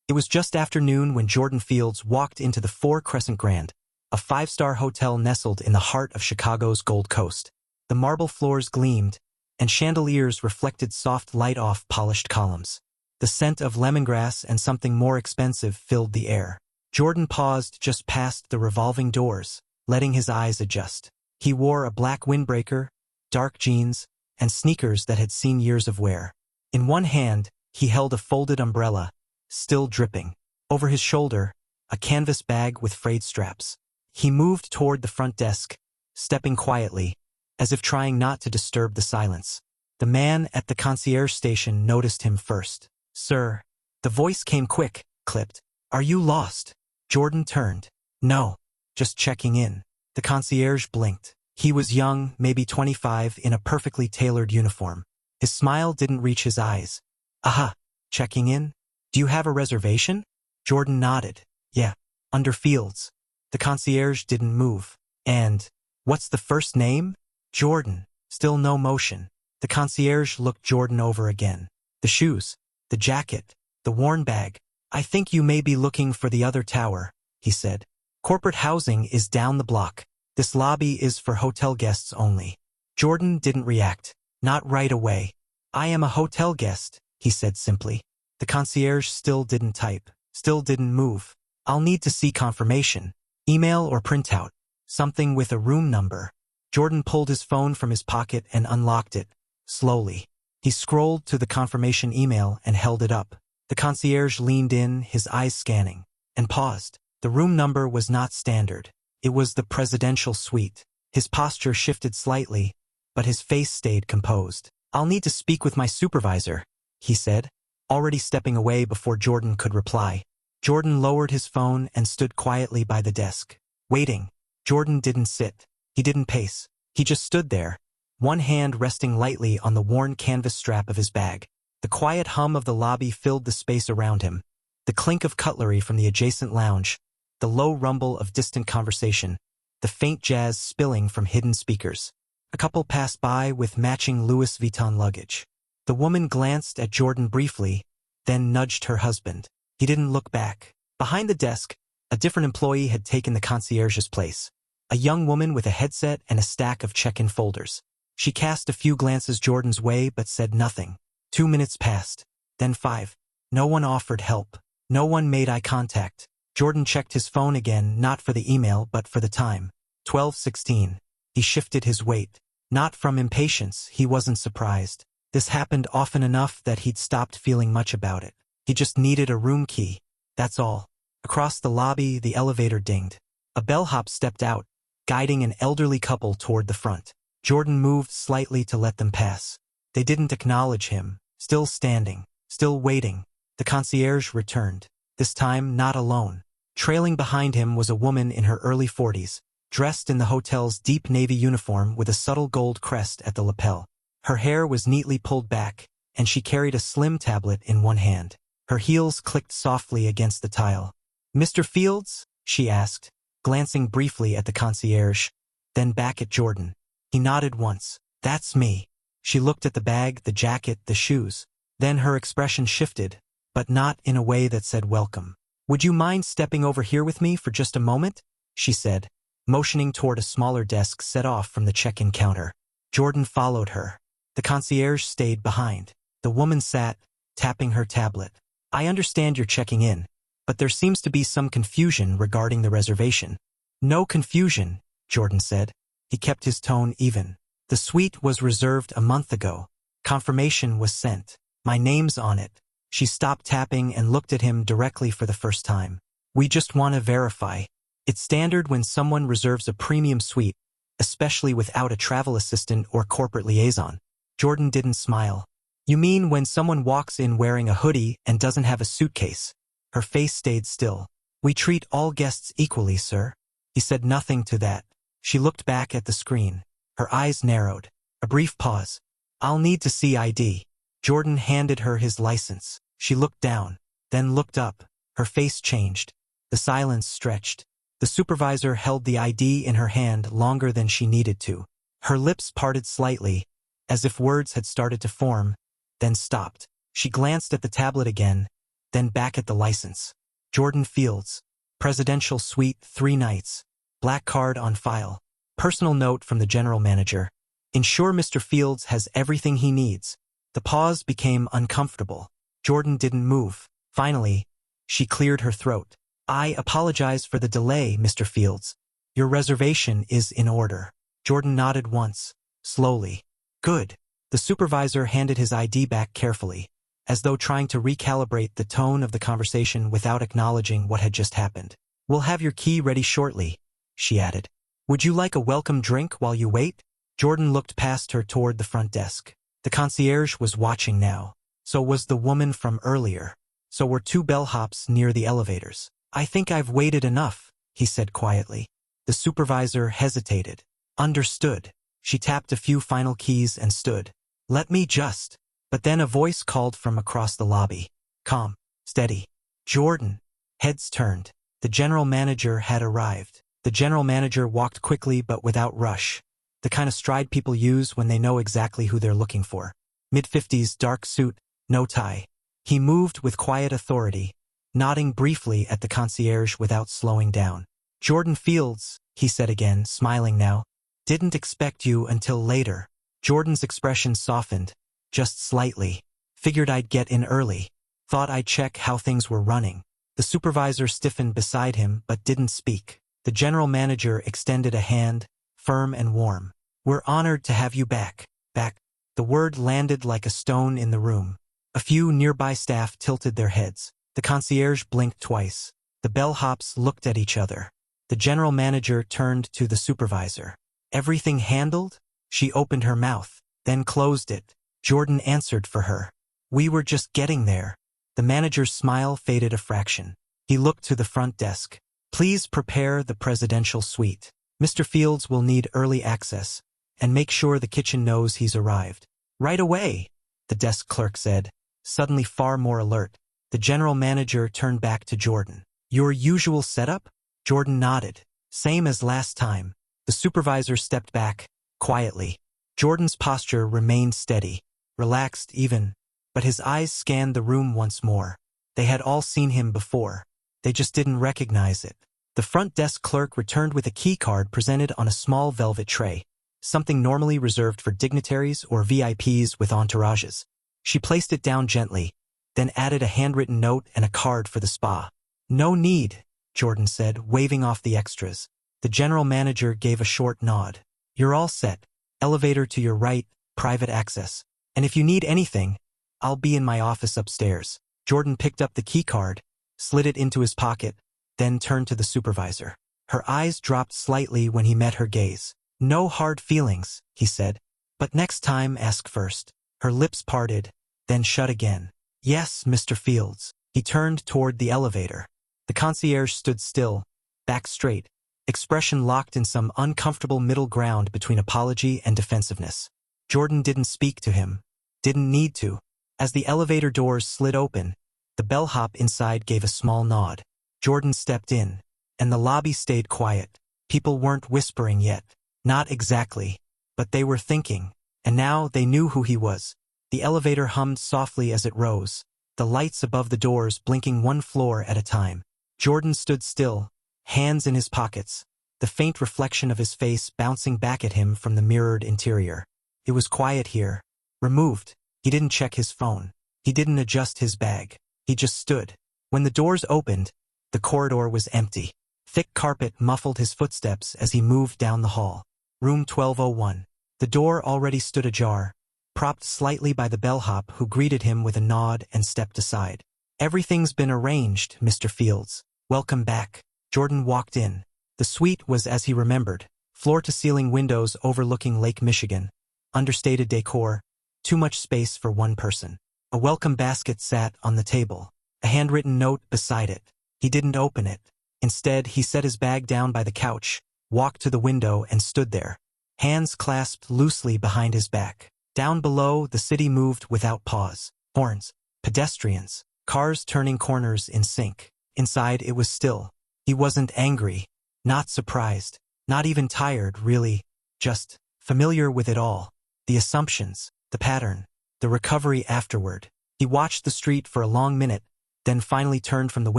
It was just after noon when Jordan Fields walked into the Four Crescent Grand, a five-star hotel nestled in the heart of Chicago's Gold Coast. The marble floors gleamed, and chandeliers reflected soft light off polished columns. The scent of lemongrass and something more expensive filled the air. Jordan paused just past the revolving doors, letting his eyes adjust. He wore a black windbreaker, dark jeans, and sneakers that had seen years of wear. In one hand, he held a folded umbrella, still dripping. Over his shoulder, a canvas bag with frayed straps. He moved toward the front desk, stepping quietly, as if trying not to disturb the silence. The man at the concierge station noticed him first. "Sir." The voice came quick, clipped. "Are you lost?" Jordan turned. "No, just checking in." The concierge blinked. He was young, maybe 25, in a perfectly tailored uniform. His smile didn't reach his eyes. "Aha, checking in? Do you have a reservation?" Jordan nodded. "Yeah, under Fields." The concierge didn't move. "And what's the first name?" "Jordan." Still no motion. The concierge looked Jordan over again. "The shoes, the jacket, the worn bag. I think you may be looking for the other tower," he said. "Corporate housing is down the block. This lobby is for hotel guests only." Jordan didn't react. Not right away. "I am a hotel guest," he said simply. The concierge still didn't type, still didn't move. "I'll need to see confirmation. Email or printout. Something with a room number." Jordan pulled his phone from his pocket and unlocked it, slowly. He scrolled to the confirmation email and held it up. The concierge leaned in, his eyes scanning, and paused. The room number was not standard. It was the presidential suite. His posture shifted slightly, but his face stayed composed. "I'll need to speak with my supervisor," he said, already stepping away before Jordan could reply. Jordan lowered his phone and stood quietly by the desk, waiting. Jordan didn't sit. He didn't pace. He just stood there, one hand resting lightly on the worn canvas strap of his bag. The quiet hum of the lobby filled the space around him. The clink of cutlery from the adjacent lounge, the low rumble of distant conversation, the faint jazz spilling from hidden speakers. A couple passed by with matching Louis Vuitton luggage. The woman glanced at Jordan briefly, then nudged her husband. He didn't look back. Behind the desk, a different employee had taken the concierge's place. A young woman with a headset and a stack of check-in folders. She cast a few glances Jordan's way but said nothing. 2 minutes passed, then 5. No one offered help. No one made eye contact. Jordan checked his phone again, not for the email but for the time. 12:16. He shifted his weight. Not from impatience, he wasn't surprised. This happened often enough that he'd stopped feeling much about it. He just needed a room key. That's all. Across the lobby, the elevator dinged. A bellhop stepped out, guiding an elderly couple toward the front. Jordan moved slightly to let them pass. They didn't acknowledge him, still standing, still waiting. The concierge returned, this time not alone. Trailing behind him was a woman in her early 40s, dressed in the hotel's deep navy uniform with a subtle gold crest at the lapel. Her hair was neatly pulled back, and she carried a slim tablet in one hand. Her heels clicked softly against the tile. "Mr. Fields?" she asked, glancing briefly at the concierge, then back at Jordan. He nodded once. "That's me." She looked at the bag, the jacket, the shoes. Then her expression shifted, but not in a way that said welcome. "Would you mind stepping over here with me for just a moment?" she said, motioning toward a smaller desk set off from the check-in counter. Jordan followed her. The concierge stayed behind. The woman sat, tapping her tablet. "I understand you're checking in, but there seems to be some confusion regarding the reservation." "No confusion," Jordan said. He kept his tone even. "The suite was reserved a month ago. Confirmation was sent. My name's on it." She stopped tapping and looked at him directly for the first time. "We just want to verify. It's standard when someone reserves a premium suite, especially without a travel assistant or corporate liaison." Jordan didn't smile. "You mean when someone walks in wearing a hoodie and doesn't have a suitcase?" Her face stayed still. "We treat all guests equally, sir." He said nothing to that. She looked back at the screen. Her eyes narrowed. A brief pause. "I'll need to see ID." Jordan handed her his license. She looked down, then looked up. Her face changed. The silence stretched. The supervisor held the ID in her hand longer than she needed to. Her lips parted slightly, as if words had started to form, then stopped. She glanced at the tablet again, then back at the license. Jordan Fields. Presidential Suite 3 nights. Black card on file. Personal note from the general manager. Ensure Mr. Fields has everything he needs. The pause became uncomfortable. Jordan didn't move. Finally, she cleared her throat. I apologize for the delay, Mr. Fields. Your reservation is in order. Jordan nodded once, slowly. Good. The supervisor handed his ID back carefully, as though trying to recalibrate the tone of the conversation without acknowledging what had just happened. We'll have your key ready shortly, she added. Would you like a welcome drink while you wait? Jordan looked past her toward the front desk. The concierge was watching now. So was the woman from earlier. So were 2 bellhops near the elevators. I think I've waited enough, he said quietly. The supervisor hesitated. Understood. She tapped a few final keys and stood. Let me just. But then a voice called from across the lobby. Calm. Steady. Jordan. Heads turned. The general manager had arrived. The general manager walked quickly but without rush. The kind of stride people use when they know exactly who they're looking for. Mid-50s, dark suit, no tie. He moved with quiet authority, nodding briefly at the concierge without slowing down. Jordan Fields, he said again, smiling now. Didn't expect you until later. Jordan's expression softened, just slightly. Figured I'd get in early. Thought I'd check how things were running. The supervisor stiffened beside him but didn't speak. The general manager extended a hand, firm and warm. We're honored to have you back. Back. The word landed like a stone in the room. A few nearby staff tilted their heads. The concierge blinked twice. The bellhops looked at each other. The general manager turned to the supervisor. Everything handled? She opened her mouth, then closed it. Jordan answered for her. We were just getting there. The manager's smile faded a fraction. He looked to the front desk. Please prepare the presidential suite. Mr. Fields will need early access, and make sure the kitchen knows he's arrived. Right away, the desk clerk said, suddenly far more alert. The general manager turned back to Jordan. Your usual setup? Jordan nodded. Same as last time. The supervisor stepped back, quietly. Jordan's posture remained steady, relaxed even, but his eyes scanned the room once more. They had all seen him before. They just didn't recognize it. The front desk clerk returned with a key card presented on a small velvet tray, something normally reserved for dignitaries or VIPs with entourages. She placed it down gently, then added a handwritten note and a card for the spa. No need, Jordan said, waving off the extras. The general manager gave a short nod. You're all set. Elevator to your right, private access. And if you need anything, I'll be in my office upstairs. Jordan picked up the key card, slid it into his pocket, then turned to the supervisor. Her eyes dropped slightly when he met her gaze. No hard feelings, he said. But next time ask first. Her lips parted, then shut again. Yes, Mr. Fields. He turned toward the elevator. The concierge stood still, back straight, expression locked in some uncomfortable middle ground between apology and defensiveness. Jordan didn't speak to him. Didn't need to. As the elevator doors slid open, the bellhop inside gave a small nod. Jordan stepped in, and the lobby stayed quiet. People weren't whispering yet. Not exactly. But they were thinking. And now they knew who he was. The elevator hummed softly as it rose, the lights above the doors blinking one floor at a time. Jordan stood still, hands in his pockets, the faint reflection of his face bouncing back at him from the mirrored interior. It was quiet here. Removed. He didn't check his phone. He didn't adjust his bag. He just stood. When the doors opened, the corridor was empty. Thick carpet muffled his footsteps as he moved down the hall. Room 1201. The door already stood ajar, propped slightly by the bellhop who greeted him with a nod and stepped aside. Everything's been arranged, Mr. Fields. Welcome back. Jordan walked in. The suite was as he remembered, floor-to-ceiling windows overlooking Lake Michigan, understated decor, too much space for one person. A welcome basket sat on the table, a handwritten note beside it. He didn't open it. Instead, he set his bag down by the couch, walked to the window and stood there, hands clasped loosely behind his back. Down below, the city moved without pause. Horns, pedestrians, cars turning corners in sync. Inside, it was still. He wasn't angry, not surprised, not even tired, really, just familiar with it all. The assumptions, the pattern, the recovery afterward. He watched the street for a long minute, then finally turned from the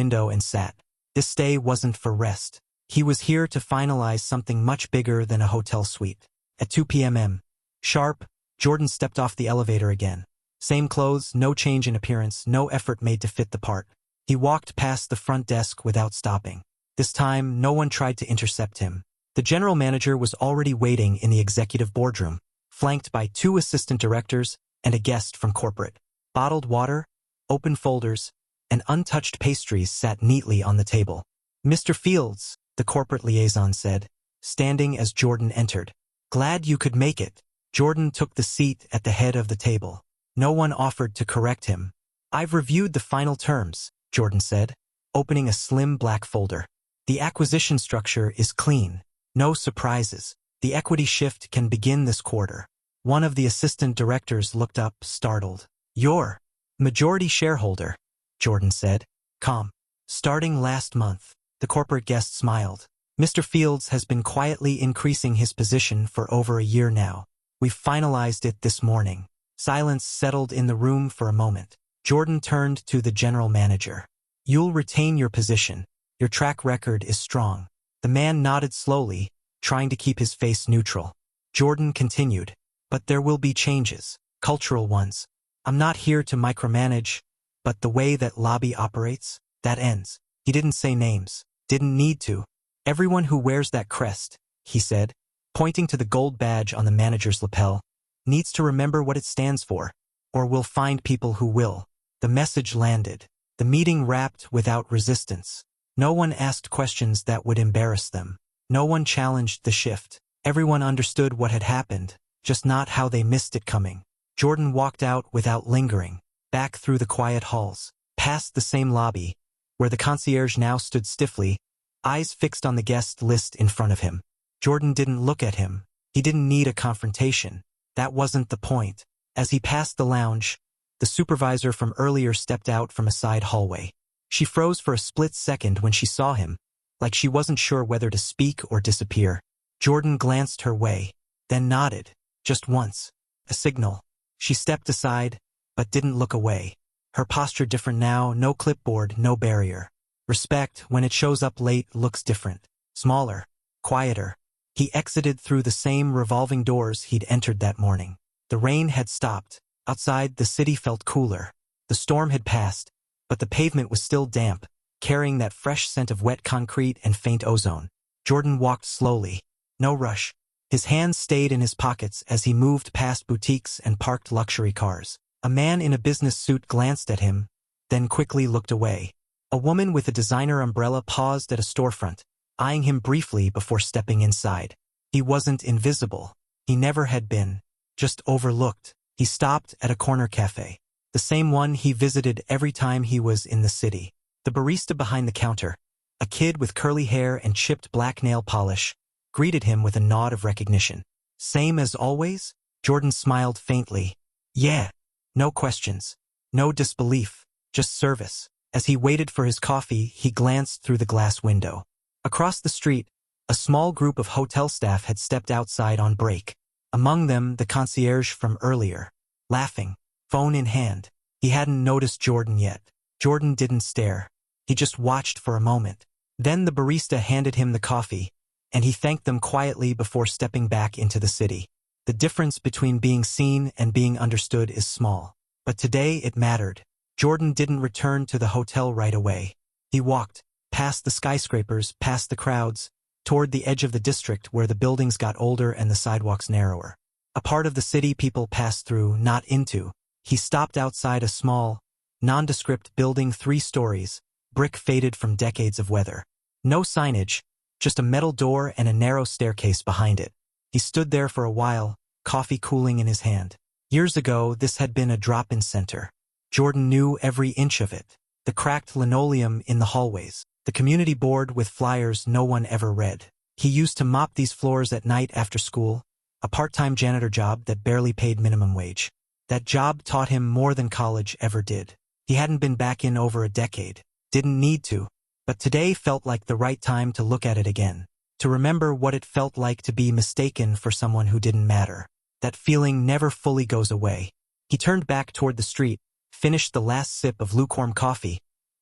window and sat. This stay wasn't for rest. He was here to finalize something much bigger than a hotel suite. At 2 p.m. sharp, Jordan stepped off the elevator again. Same clothes, no change in appearance, no effort made to fit the part. He walked past the front desk without stopping. This time, no one tried to intercept him. The general manager was already waiting in the executive boardroom, flanked by 2 assistant directors and a guest from corporate. Bottled water, open folders, and untouched pastries sat neatly on the table. "Mr. Fields," the corporate liaison said, standing as Jordan entered. "Glad you could make it." Jordan took the seat at the head of the table. No one offered to correct him. "I've reviewed the final terms," Jordan said, opening a slim black folder. "The acquisition structure is clean. No surprises. The equity shift can begin this quarter." One of the assistant directors looked up, startled. "You're majority shareholder," Jordan said, calm. "Starting last month." The corporate guest smiled. "Mr. Fields has been quietly increasing his position for over a year now. We've finalized it this morning." Silence settled in the room for a moment. Jordan turned to the general manager. "You'll retain your position. Your track record is strong." The man nodded slowly, trying to keep his face neutral. Jordan continued, "But there will be changes, cultural ones. I'm not here to micromanage, but the way that lobby operates, that ends." He didn't say names, didn't need to. "Everyone who wears that crest," he said, pointing to the gold badge on the manager's lapel, "needs to remember what it stands for, or we'll find people who will." The message landed. The meeting wrapped without resistance. No one asked questions that would embarrass them. No one challenged the shift. Everyone understood what had happened, just not how they missed it coming. Jordan walked out without lingering, back through the quiet halls, past the same lobby, where the concierge now stood stiffly, eyes fixed on the guest list in front of him. Jordan didn't look at him. He didn't need a confrontation. That wasn't the point. As he passed the lounge, the supervisor from earlier stepped out from a side hallway. She froze for a split second when she saw him, like she wasn't sure whether to speak or disappear. Jordan glanced her way, then nodded, just once. A signal. She stepped aside, but didn't look away. Her posture different now, no clipboard, no barrier. Respect, when it shows up late, looks different. Smaller, quieter. He exited through the same revolving doors he'd entered that morning. The rain had stopped. Outside, the city felt cooler. The storm had passed, but the pavement was still damp, carrying that fresh scent of wet concrete and faint ozone. Jordan walked slowly. No rush. His hands stayed in his pockets as he moved past boutiques and parked luxury cars. A man in a business suit glanced at him, then quickly looked away. A woman with a designer umbrella paused at a storefront, eyeing him briefly before stepping inside. He wasn't invisible. He never had been. Just overlooked. He stopped at a corner cafe, the same one he visited every time he was in the city. The barista behind the counter, a kid with curly hair and chipped black nail polish, greeted him with a nod of recognition. "Same as always?" Jordan smiled faintly. "Yeah." No questions. No disbelief. Just service. As he waited for his coffee, he glanced through the glass window. Across the street, a small group of hotel staff had stepped outside on break. Among them, the concierge from earlier, laughing, phone in hand. He hadn't noticed Jordan yet. Jordan didn't stare. He just watched for a moment. Then the barista handed him the coffee, and he thanked them quietly before stepping back into the city. The difference between being seen and being understood is small. But today it mattered. Jordan didn't return to the hotel right away. He walked, past the skyscrapers, past the crowds, toward the edge of the district where the buildings got older and the sidewalks narrower. A part of the city people passed through, not into. He stopped outside a small, nondescript building, 3 stories, brick faded from decades of weather. No signage, just a metal door and a narrow staircase behind it. He stood there for a while, coffee cooling in his hand. Years ago, this had been a drop-in center. Jordan knew every inch of it. The cracked linoleum in the hallways, the community board with flyers no one ever read. He used to mop these floors at night after school, a part-time janitor job that barely paid minimum wage. That job taught him more than college ever did. He hadn't been back in over a decade. Didn't need to. But today felt like the right time to look at it again. To remember what it felt like to be mistaken for someone who didn't matter. That feeling never fully goes away. He turned back toward the street, finished the last sip of lukewarm coffee,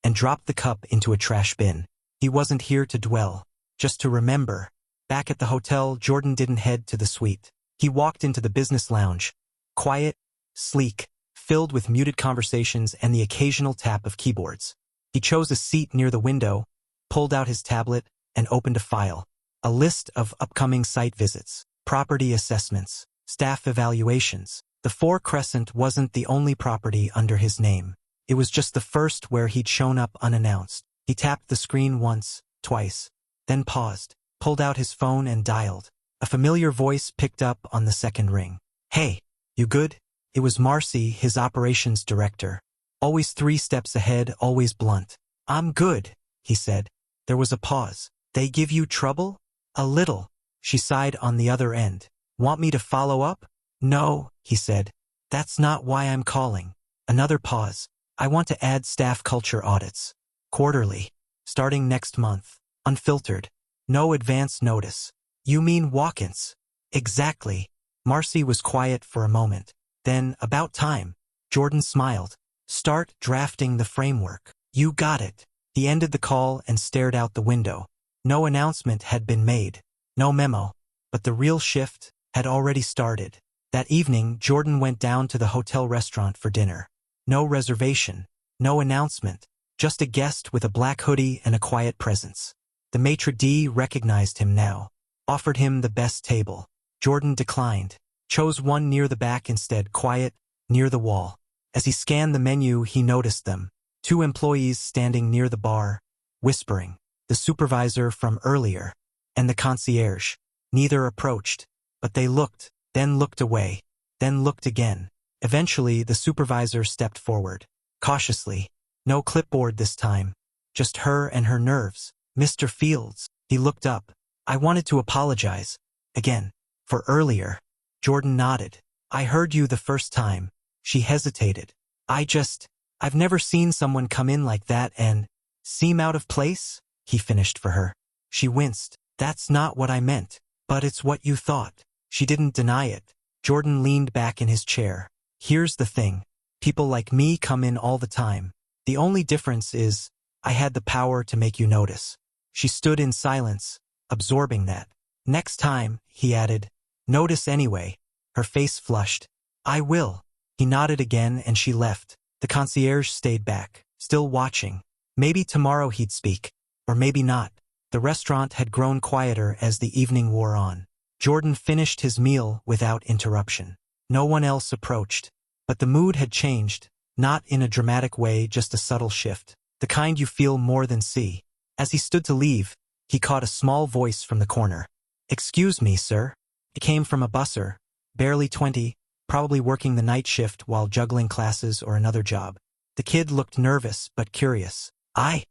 and dropped the cup into a trash bin. He wasn't here to dwell, just to remember. Back at the hotel, Jordan didn't head to the suite. He walked into the business lounge, quiet, sleek, filled with muted conversations and the occasional tap of keyboards. He chose a seat near the window, pulled out his tablet, and opened a file. A list of upcoming site visits, property assessments, staff evaluations. The Four Crescent wasn't the only property under his name. It was just the first where he'd shown up unannounced. He tapped the screen once, twice, then paused, pulled out his phone and dialed. A familiar voice picked up on the second ring. "Hey, you good?" It was Marcy, his operations director. Always 3 steps ahead, always blunt. "I'm good," he said. There was a pause. "They give you trouble?" "A little," she sighed on the other end. "Want me to follow up?" "No," he said. "That's not why I'm calling." Another pause. "I want to add staff culture audits. Quarterly. Starting next month. Unfiltered. No advance notice." "You mean walk-ins?" "Exactly." Marcy was quiet for a moment. Then, "About time." Jordan smiled. "Start drafting the framework." "You got it." He ended the call and stared out the window. No announcement had been made. No memo. But the real shift had already started. That evening, Jordan went down to the hotel restaurant for dinner. No reservation. No announcement. Just a guest with a black hoodie and a quiet presence. The maitre d' recognized him now. Offered him the best table. Jordan declined. Chose one near the back instead, quiet, near the wall. As he scanned the menu, he noticed them. 2 employees standing near the bar, whispering. The supervisor from earlier. And the concierge. Neither approached. But they looked, then looked away, then looked again. Eventually, the supervisor stepped forward. Cautiously. No clipboard this time. Just her and her nerves. "Mr. Fields." He looked up. "I wanted to apologize. Again. For earlier." Jordan nodded. "I heard you the first time." She hesitated. I've never seen someone come in like that and seem out of place," he finished for her. She winced. "That's not what I meant. But it's what you thought." She didn't deny it. Jordan leaned back in his chair. "Here's the thing. People like me come in all the time. The only difference is, I had the power to make you notice." She stood in silence, absorbing that. "Next time," he added, "notice anyway." Her face flushed. "I will." He nodded again and she left. The concierge stayed back, still watching. Maybe tomorrow he'd speak. Or maybe not. The restaurant had grown quieter as the evening wore on. Jordan finished his meal without interruption. No one else approached. But the mood had changed, not in a dramatic way, just a subtle shift. The kind you feel more than see. As he stood to leave, he caught a small voice from the corner. "Excuse me, sir." It came from a busser, barely 20, probably working the night shift while juggling classes or another job. The kid looked nervous but curious. I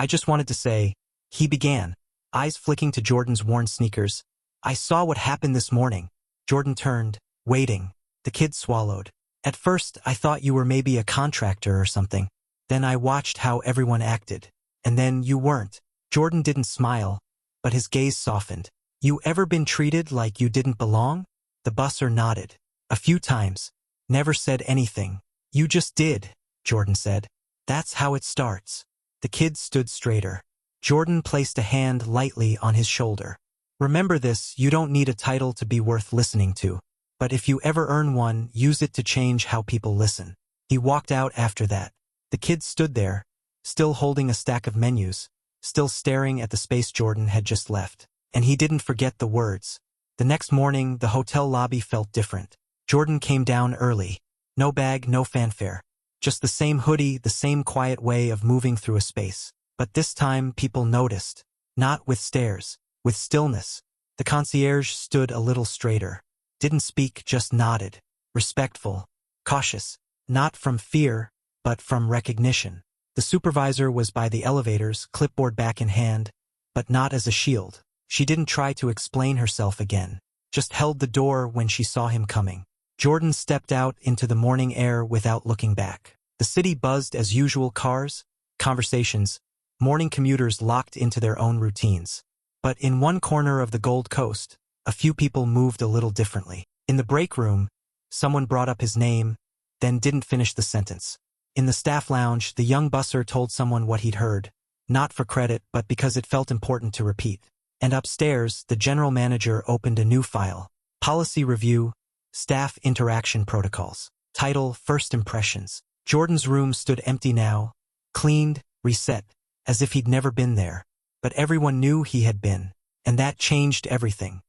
just wanted to say," he began, eyes flicking to Jordan's worn sneakers. "I saw what happened this morning." Jordan turned, waiting. The kid swallowed. "At first, I thought you were maybe a contractor or something. Then I watched how everyone acted. And then you weren't." Jordan didn't smile, but his gaze softened. "You ever been treated like you didn't belong?" The busser nodded. "A few times. Never said anything." "You just did," Jordan said. "That's how it starts." The kid stood straighter. Jordan placed a hand lightly on his shoulder. "Remember this, you don't need a title to be worth listening to. But if you ever earn one, use it to change how people listen." He walked out after that. The kid stood there, still holding a stack of menus, still staring at the space Jordan had just left. And he didn't forget the words. The next morning, the hotel lobby felt different. Jordan came down early. No bag, no fanfare. Just the same hoodie, the same quiet way of moving through a space. But this time, people noticed. Not with stares, with stillness. The concierge stood a little straighter. Didn't speak, just nodded. Respectful. Cautious. Not from fear, but from recognition. The supervisor was by the elevators, clipboard back in hand, but not as a shield. She didn't try to explain herself again. Just held the door when she saw him coming. Jordan stepped out into the morning air without looking back. The city buzzed as usual, cars, conversations, morning commuters locked into their own routines. But in one corner of the Gold Coast, a few people moved a little differently. In the break room, someone brought up his name, then didn't finish the sentence. In the staff lounge, the young busser told someone what he'd heard, not for credit but because it felt important to repeat. And upstairs, the general manager opened a new file. Policy Review, Staff Interaction Protocols. Title, First Impressions. Jordan's room stood empty now, cleaned, reset, as if he'd never been there. But everyone knew he had been, and that changed everything.